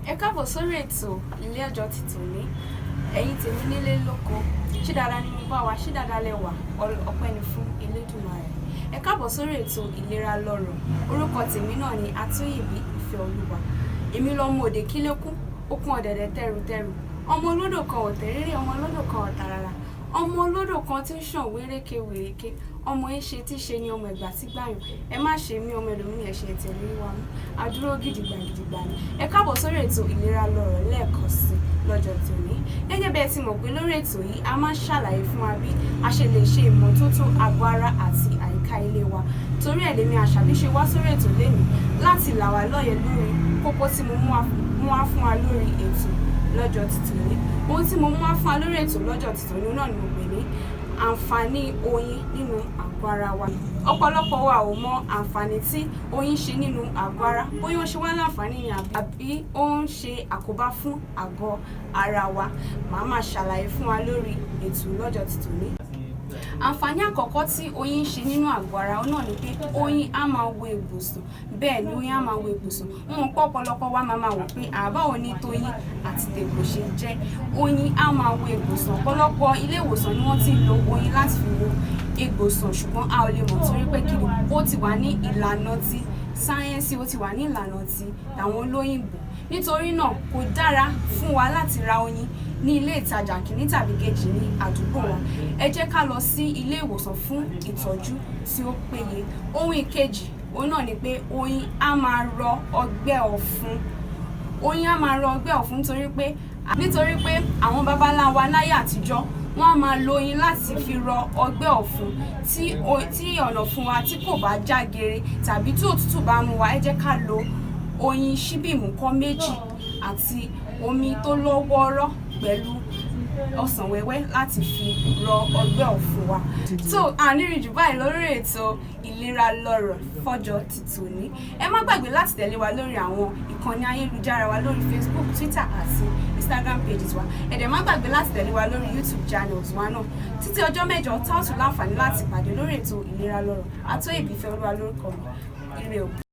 Ẹ káàbọ̀ sórí ètò ilé ẹjọ́ ti tòní. Ẹ̀yin tèmi nílé lóko, ṣé dáadáa ni mo bá wa, ṣé dáadáa lẹ wà, ọpẹ́ ni fún Elédùmarè. Ẹ káàbọ̀ sórí ètò ìlera lọ́rọ̀. Orúkọ tèmi náà ni Atóyèbí Ìfẹ́olúwa. Èmi lọmọ òde kílékún, okun ọ̀dẹ̀dẹ̀ tẹrutẹru. Ọmọ olódò kan ọ̀tẹ̀rẹ̀rẹ̀, ọmọ olódò kan ọ̀tàràrà. Ọmọ olódò kan tí ń ṣàn wéréke. Ọmọ ẹṣẹ tí ṣe ni ọmọ ẹgbà tí gbàyàn. Ẹ má ṣe mí ọmọ ẹlòmíì ẹṣẹ tẹ̀lé wa mú. Adúró gidigba ni. Ẹ káàbọ̀ sórí ètò ìlera lọ́rọ̀ lẹ́ẹ̀kan sí lọ́jọ́ tòní. Gẹ́gẹ́ bí ẹ ti mọ̀ pé lórí ètò yìí a máa ń ṣàlàyé fún wa bí a ṣe lè ṣe ìmọ́tótó àgọ́ ara àti àyíká ilé wa. Torí ẹ̀ lèmi Àṣàbí ṣe wá sórí ètò lẹ́nu láti là wá lóye lórí kókó tí mo mú wá fún wa lórí ètò lọ́jọ́ tòní. Ohun tí mo mú wá fún wa lórí ètò lọ́jọ́ tòní náà ni mo pè ní àǹfààní oyin nínú àgọ́ ara wa. Ọ̀pọ̀lọpọ̀ wa ò mọ àǹfààní tí oyin ṣe nínú àgọ́ ara, bóyá ó ṣe wá láǹfààní ni àbí ó ń ṣe àkóbá fún àgọ́ ara wa. Màá máa ṣàlàyé fún wa lórí ètò lọ́jọ́ tòní. Àǹfààní àkọ́kọ́ tí oyin ń ṣe nínú àgọ́ ara náà ni pé oyin á máa wo ìbùsùn. Bẹ́ẹ̀ ni oyin á máa wo ìbùsùn. Wọn pọ̀ ọ̀pọ̀lọpọ̀ wa máa wò pé báwo ni tóyin àti tègbò ṣe jẹ́. Oyin á máa wo ìbùsùn. Ọ̀pọ̀lọpọ̀ ilé ìwòsàn ni wọ́n ti ń lo oyin láti fi wo ìgbòsàn, ṣùgbọ́n a ò lè mọ̀ torí pé kí ni ó ti wà ní ìlànà ti sáyẹ́nsì, ó ti wà ní ìlànà ti àwọn olóyìnbó. Nítorí náà kò dára fún wa láti ra oyin ní ilé ìtajà kìíní tàbí kejì ní àdúgbò wa. Ẹ jẹ́ ká lọ sí ilé ìwòsàn fún ìtọ́jú tí ó péye. Ohun ìkejì òun náà ni pé oyin á máa rọ ọgbẹ́ ọ̀fun. Oyin á máa rọ ọgbẹ́ ọ̀fun nítorí pé àwọn babaláwa wa láyé àtijọ́ wọ́n á máa lo oyin láti fi rọ ọgbẹ́ ọ̀fun tí ọ̀nà fún wa tí kò bá já gere tàbí tí òtútù bá mú wa. Ẹ jẹ́ ká lo oyin ṣíbí ìmùkọ́ méjì àti omi tó lọ́ wọ́ọ́rọ́ pẹ̀lú ọsàn wẹ́wẹ́ láti fi rọ ọgbẹ́ ọ̀fun wa. So àníri jù báyìí lórí ètò ìlera lọ́rọ̀ fọ́jọ́ ti tòní. Ẹ má gbàgbé láti tẹ̀lé wa lórí àwọn ìkànnì ayélujára wa lórí Facebook, Twitter àti Instagram pages wa. Ẹ dẹ̀ má gbàgbé láti tẹ̀lé wa lórí YouTube channels wa náà. Títí ọjọ́ mẹ́jọ tá ó tún láǹfààní láti pàdé lórí ètò ìlera lọ́rọ̀. Atóyèbí Ìfẹ́olúwa lórúkọ mi. Ire o.